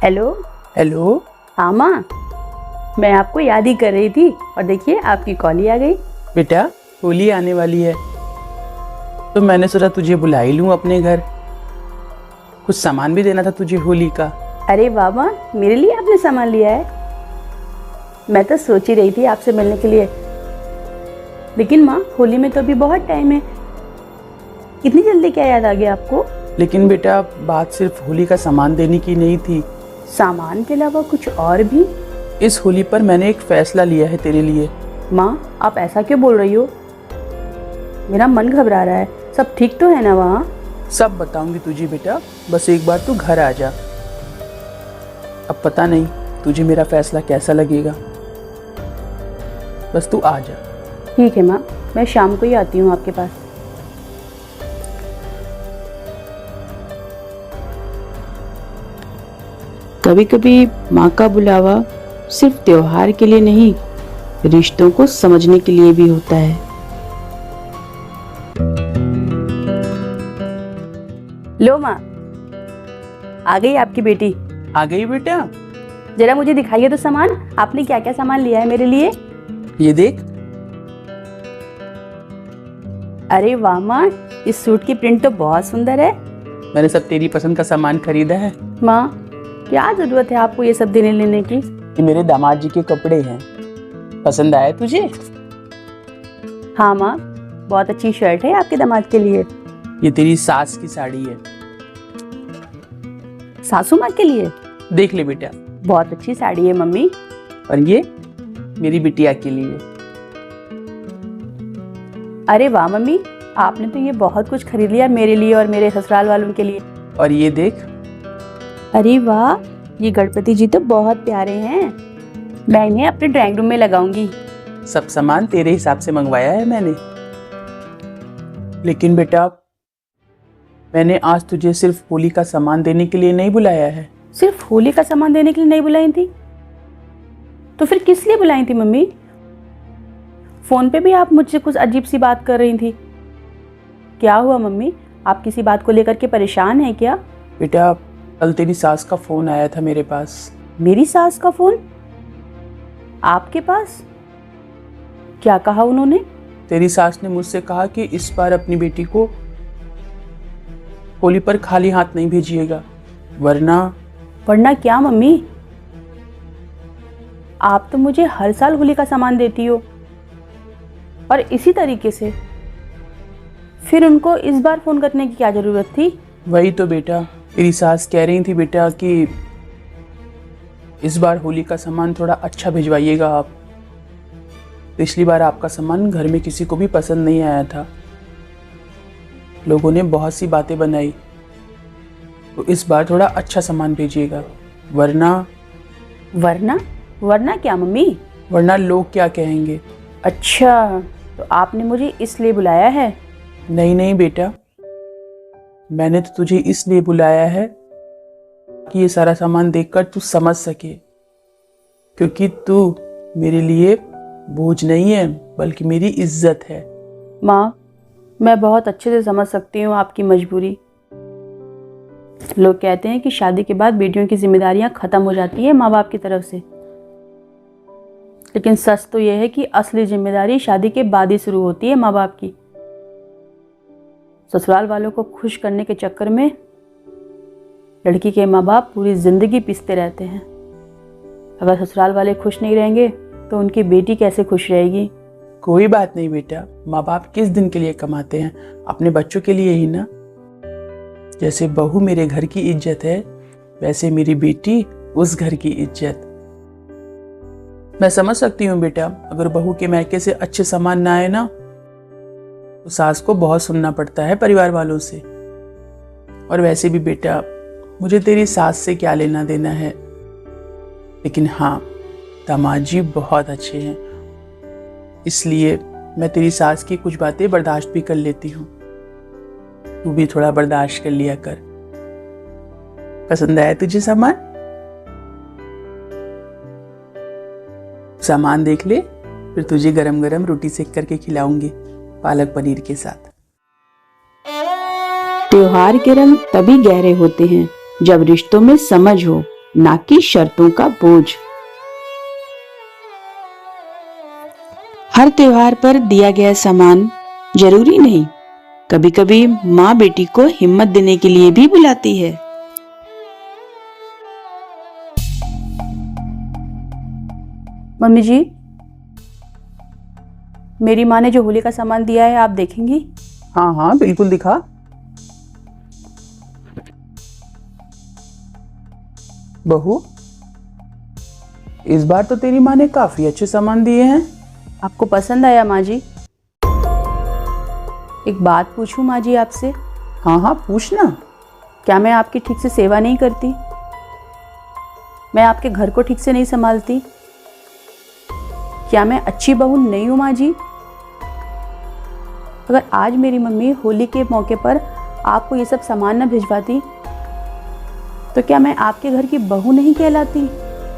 Hello. Hello. हाँ माँ, मैं आपको याद ही कर रही थी और देखिए आपकी कॉल ही आ गई। बेटा, होली आने वाली है तो मैंने सोचा तुझे बुला ही लूँ अपने घर। कुछ सामान भी देना था तुझे होली का। अरे वाह माँ, मेरे लिए आपने सामान लिया है। मैं तो सोच ही रही थी आपसे मिलने के लिए, लेकिन माँ होली में तो अभी बहुत टाइम है। इतनी जल्दी क्या याद आ गया आपको? लेकिन बेटा, बात सिर्फ होली का सामान देने की नहीं थी। सामान के अलावा कुछ और भी? इस होली पर मैंने एक फैसला लिया है तेरे लिए। माँ, आप ऐसा क्यों बोल रही हो? मेरा मन घबरा रहा है। सब ठीक तो है ना वहाँ? सब बताऊंगी तुझे बेटा, बस एक बार तू घर आ जा। अब पता नहीं तुझे मेरा फैसला कैसा लगेगा, बस तू आ जा। ठीक है माँ, मैं शाम को ही आती हूँ आपके पास। कभी कभी माँ का बुलावा सिर्फ त्योहार के लिए नहीं, रिश्तों को समझने के लिए भी होता है। लो माँ, आ गई आपकी बेटी। आ गई बेटा? जरा मुझे दिखाइए तो सामान। आपने क्या क्या सामान लिया है मेरे लिए? ये देख। अरे वाह माँ, इस सूट की प्रिंट तो बहुत सुंदर है। मैंने सब तेरी पसंद का सामान खरीदा है। माँ, क्या जरूरत है आपको ये सब देने लेने की? ये मेरे दामाद जी के कपड़े हैं, पसंद आए तुझे? हाँ माँ, बहुत अच्छी शर्ट है आपके दामाद के लिए। ये तेरी सास की साड़ी है। सासू माँ के लिए? देख ले बेटा। बहुत अच्छी साड़ी है मम्मी। और ये मेरी बिटिया के लिए। अरे वाह मम्मी, आपने तो ये बहुत कुछ खरीद लिया मेरे लिए और मेरे ससुराल वालों के लिए। और ये देख। अरे वाह, ये गणपति जी तो बहुत प्यारे हैं। मैं इन्हें अपने ड्राइंग रूम में लगाऊंगी। सब सामान तेरे हिसाब से मंगवाया है मैंने। लेकिन बेटा, मैंने आज तुझे सिर्फ होली का सामान देने के लिए नहीं बुलाया है। सिर्फ होली का सामान देने के लिए नहीं बुलाई थी? तो फिर किस लिए बुलाई थी मम्मी? फोन पे भी आप मुझसे कुछ अजीब सी बात कर रही थी। क्या हुआ मम्मी, आप किसी बात को लेकर के परेशान हैं क्या? बेटा, कल तेरी सास का फोन आया था मेरे पास। मेरी सास का फोन आपके पास? क्या कहा उन्होंने? तेरी सास ने मुझसे कहा कि इस बार अपनी बेटी को होली पर खाली हाथ नहीं भेजिएगा, वरना क्या मम्मी? आप तो मुझे हर साल होली का सामान देती हो और इसी तरीके से, फिर उनको इस बार फोन करने की क्या जरूरत थी? वही तो बेटा, तेरी सास कह रही थी बेटा कि इस बार होली का सामान थोड़ा अच्छा भिजवाइएगा आप। पिछली बार आपका सामान घर में किसी को भी पसंद नहीं आया था, लोगों ने बहुत सी बातें बनाई, तो इस बार थोड़ा अच्छा सामान भेजिएगा, वरना क्या मम्मी? वरना लोग क्या कहेंगे। अच्छा, तो आपने मुझे इसलिए बुलाया है? नहीं बेटा, मैंने तो तुझे इसलिए बुलाया है कि ये सारा सामान देखकर तू समझ सके, क्योंकि तू मेरे लिए बोझ नहीं है बल्कि मेरी इज्जत है। माँ, मैं बहुत अच्छे से समझ सकती हूँ आपकी मजबूरी। लोग कहते हैं कि शादी के बाद बेटियों की जिम्मेदारियां खत्म हो जाती है माँ बाप की तरफ से, लेकिन सच तो यह है कि असली जिम्मेदारी शादी के बाद ही शुरू होती है माँ बाप की। ससुराल वालों को खुश करने के चक्कर में लड़की के माँ बाप पूरी जिंदगी पिसते रहते हैं। अगर ससुराल वाले खुश नहीं रहेंगे तो उनकी बेटी कैसे खुश रहेगी? कोई बात नहीं बेटा, माँ बाप किस दिन के लिए कमाते हैं? अपने बच्चों के लिए ही ना। जैसे बहू मेरे घर की इज्जत है, वैसे मेरी बेटी उस घर की इज्जत। मैं समझ सकती हूँ बेटा, अगर बहू के मायके से अच्छे सामान ना आए ना, तो सास को बहुत सुनना पड़ता है परिवार वालों से। और वैसे भी बेटा, मुझे तेरी सास से क्या लेना देना है, लेकिन हाँ, दामाद जी बहुत अच्छे हैं, इसलिए मैं तेरी सास की कुछ बातें बर्दाश्त भी कर लेती हूँ। तू भी थोड़ा बर्दाश्त कर लिया कर। पसंद आया तुझे सामान? सामान देख ले, फिर तुझे गरम गरम रोटी सेक करके खिलाऊंगी पालक पनीर के साथ। त्योहार के रंग तभी गहरे होते हैं जब रिश्तों में समझ हो, ना कि शर्तों का बोझ। हर त्योहार पर दिया गया सामान जरूरी नहीं, कभी कभी माँ बेटी को हिम्मत देने के लिए भी बुलाती है। मम्मी जी, मेरी माँ ने जो होली का सामान दिया है आप देखेंगी? हाँ हाँ बिल्कुल दिखा। बहू, इस बार तो तेरी माँ ने काफी अच्छे सामान दिए हैं। आपको पसंद आया माँ जी? एक बात पूछूं माँ जी आपसे? हाँ हाँ पूछना। क्या मैं आपकी ठीक से सेवा नहीं करती? मैं आपके घर को ठीक से नहीं संभालती? क्या मैं अच्छी बहू नहीं हूं माँ जी? अगर आज मेरी मम्मी होली के मौके पर आपको ये सब सामान न भिजवाती तो क्या मैं आपके घर की बहू नहीं कहलाती?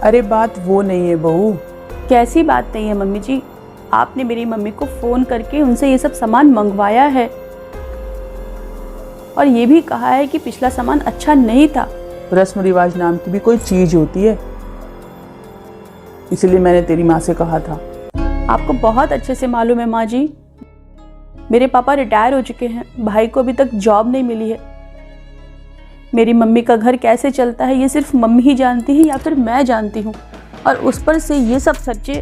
अरे बात वो नहीं है बहू। कैसी बात नहीं है मम्मी जी? आपने मेरी मम्मी को फोन करके उनसे ये सब सामान मंगवाया है और ये भी कहा है कि पिछला सामान अच्छा नहीं था। रस्म रिवाज नाम की भी कोई चीज होती है, इसलिए मैंने तेरी माँ से कहा था। आपको बहुत अच्छे से मालूम है माँ जी, मेरे पापा रिटायर हो चुके हैं, भाई को अभी तक जॉब नहीं मिली है। मेरी मम्मी का घर कैसे चलता है ये सिर्फ मम्मी ही जानती है या फिर मैं जानती हूँ, और उस पर से ये सब खर्चे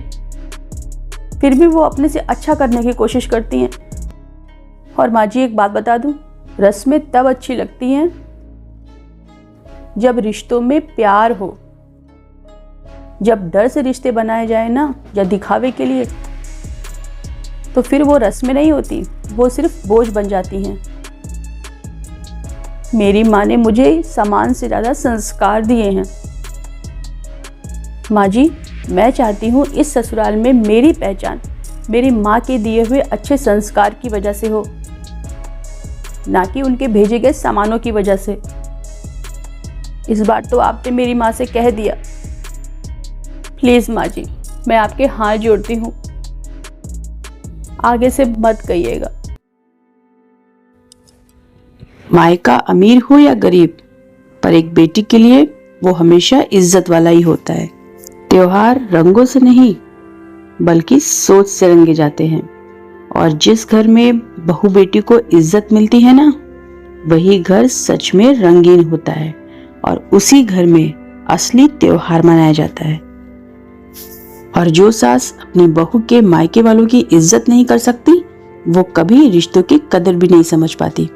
फिर भी वो अपने से अच्छा करने की कोशिश करती हैं। और माँ जी एक बात बता दूँ, रस्में तब अच्छी लगती हैं जब रिश्तों में प्यार हो। जब डर से रिश्ते बनाए जाए ना, या दिखावे के लिए, तो फिर वो रस्में नहीं होती, वो सिर्फ बोझ बन जाती हैं। मेरी माँ ने मुझे सामान से ज़्यादा संस्कार दिए हैं। माँ जी, मैं चाहती हूँ इस ससुराल में मेरी पहचान मेरी माँ के दिए हुए अच्छे संस्कार की वजह से हो, ना कि उनके भेजे गए सामानों की वजह से। इस बार तो आपने मेरी माँ से कह दिया। प्लीज़ माँ जी, मैं आपके हाथ जोड़ती हूँ, आगे से मत कहिएगा। मायका अमीर हो या गरीब, पर एक बेटी के लिए वो हमेशा इज्जत वाला ही होता है। त्योहार रंगों से नहीं बल्कि सोच से रंगे जाते हैं, और जिस घर में बहू बेटी को इज्जत मिलती है ना, वही घर सच में रंगीन होता है, और उसी घर में असली त्योहार मनाया जाता है। और जो सास अपनी बहू के मायके वालों की इज्जत नहीं कर सकती, वो कभी रिश्तों की कदर भी नहीं समझ पाती।